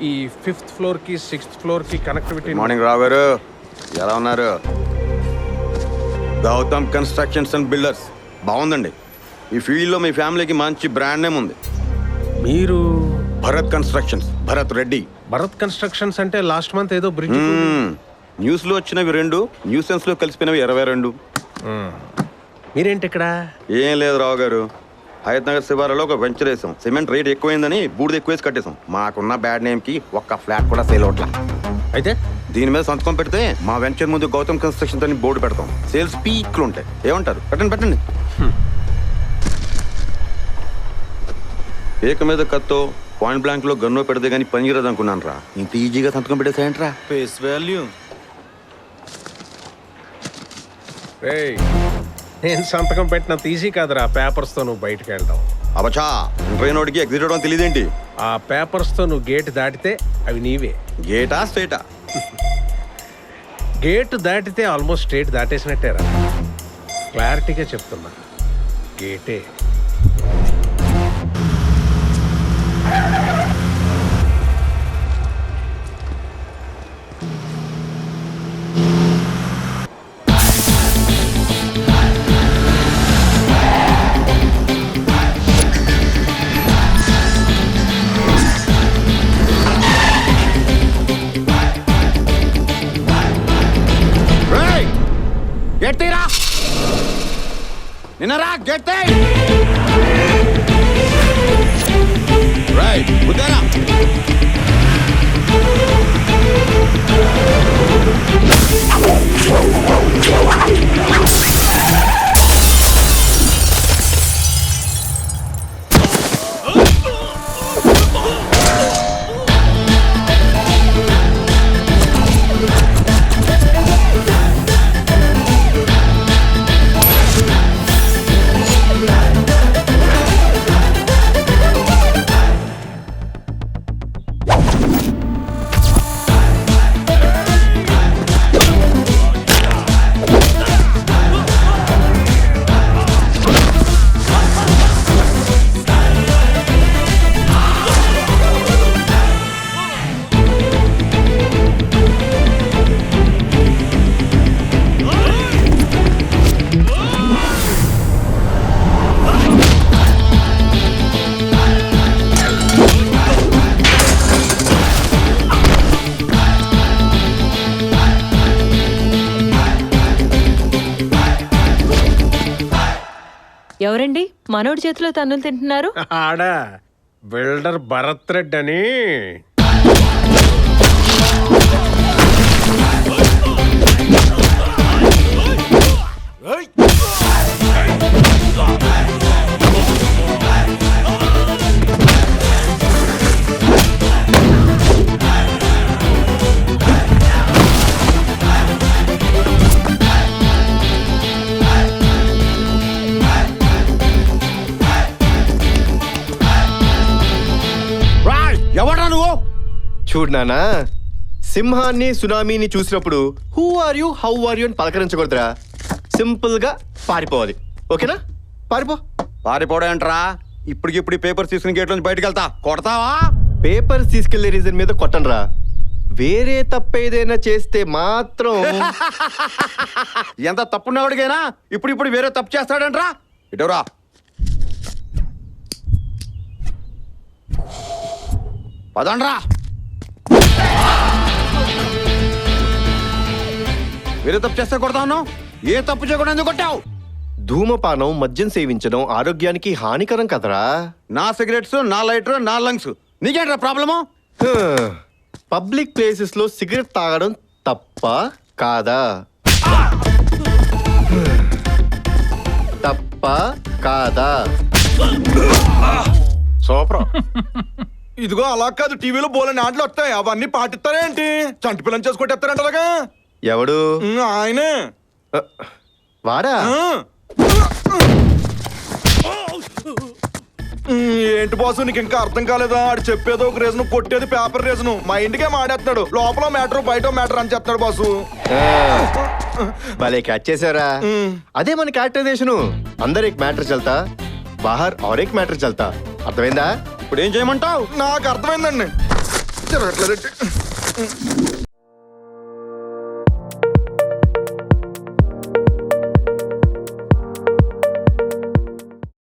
ఈ 5th floor కి 6th floor కి కనెక్టివిటీ. మార్నింగ్ రావు గారు, ఎలా ఉన్నారు? గౌతమ్ కన్స్ట్రక్షన్స్ అండ్ బిల్డర్స్. బాగుందండి. ఈ ఫీల్డ్లో మీ ఫ్యామిలీకి మంచి బ్రాండ్ నేమ్ ఉంది. మీరు భరత్ కన్స్ట్రక్షన్స్, భరత్ రెడ్డి. భరత్ కన్స్ట్రక్షన్స్ అంటే లాస్ట్ మంత్ ఏదో బ్రిడ్జ్. న్యూస్లో వచ్చినవి 2, న్యూసెన్స్లో కలిసిపోయినవి 22. మీరేంటి ఇక్కడ? ఏం లేదు రావు గారు, హయత్ నగర్ శివారులో ఒక వెంచర్ వేసాం. సిమెంట్ రేట్ ఎక్కువైందని బూడిద ఎక్కువేసి కట్టేసాం. మాకున్న బ్యాడ్ నేమ్కి ఒక్క ఫ్లాట్ కూడా సేల్ అవట్లా. అయితే దీని మీద సంతకం పెడితే మా వెంచర్ ముందు గౌతమ్ కన్స్ట్రక్షన్స్ అని బోర్డు పెడతాం. సేల్స్ పీక్లు ఉంటాయి. ఏమంటారు? పెట్టండి. ఏక మీద కత్తో పాయింట్ బ్లాంక్ లో గన్నో పెడితే గానీ పనికిరాదు అనుకున్నాను రా. ఇంత ఈజీగా సంతకం పెట్టేసాయంట్రా. Face value. నేను సంతకం పెట్టినంత ఈజీ కాదురా పేపర్స్ తో నువ్వు బయటకు వెళ్తావు. అబచా, ట్రైనోడికి ఎగ్జిట్ అవడం తెలియదేంటి? ఆ పేపర్స్ తో నువ్వు గేట్ దాటితే అవి నీవే. గేటా స్ట్రైటా? గేట్ దాటితే ఆల్మోస్ట్ స్ట్రేట్ దాటేసినట్టేరా. క్లారిటీగా చెప్తున్నా, గేటే. గెట్టిరా నిన్నరా, గెట్టి రైట్ ఉదరా. ఎవరండి మనోడి చేతిలో తన్నులు తింటున్నారు? ఆడా బిల్డర్ భరత్ రెడ్డి అని. ఎవడా నువ్వు? చూడు నానా, సింహాన్ని సునామీని చూసినప్పుడు who are you, how are you అని పలకరించకూడదురా. సింపుల్ గా పారిపోవాలి. ఓకేనా? పారిపోవడం ఏంట్రా? ఇప్పటికిప్పుడు పేపర్స్ తీసుకుని గేట్ నుంచి బయటకు వెళ్తా. కొడతావా? పేపర్స్ తీసుకెళ్లే రీజన్ మీద కొట్టనరా. వేరే తప్పేదైనా చేస్తే మాత్రం ఎంత తప్పున్నవాడికైనా ఇప్పుడు వేరే తప్పు చేస్తాడంట్రా. ఇటవరా. పదండ్రా. వేరే తప్పు చేస్తే కొడతాను. ఏ తప్పు చేయకుండా ఎందుకు కొట్టావు? ధూమపానం, మద్యం సేవించడం ఆరోగ్యానికి హానికరం కదరా. నా సిగరెట్స్, నా లైటర్, నా లంగ్స్. నీకేంట్రా ప్రాబ్లము? పబ్లిక్ ప్లేసెస్ లో సిగరెట్ తాగడం తప్ప కాదా? తప్ప కాదా? సూపర్. ఇదిగో అలా కాదు, టీవీలో బోలని ఆటలు వస్తాయి, అవన్నీ పాటిస్తారేంటి? చంటి పిల్లని చేసుకుంటేస్తారంటగా. ఎవడు? ఆయనే. వాడా? ఏంటి బాసు, నీకు ఇంకా అర్థం కాలేదా? ఆడు చెప్పేది ఒక రీజను, కొట్టేది పేపర్ రీజను. మా ఇంటికే మాడేస్తున్నాడు. లోపల మ్యాటర్ బయట మ్యాటర్ అని చెప్తాడు బాసు. భలే క్యాచ్ చేసారా. అదే మన క్యారెక్టరైజేషన్. అందరు एक मैटर चलता, बाहर और एक मैटर चलता. అర్థమైందా? ఇప్పుడు ఏం చేయమంటావు? నాకు అర్థమైందండి. తిరగట్లేదండి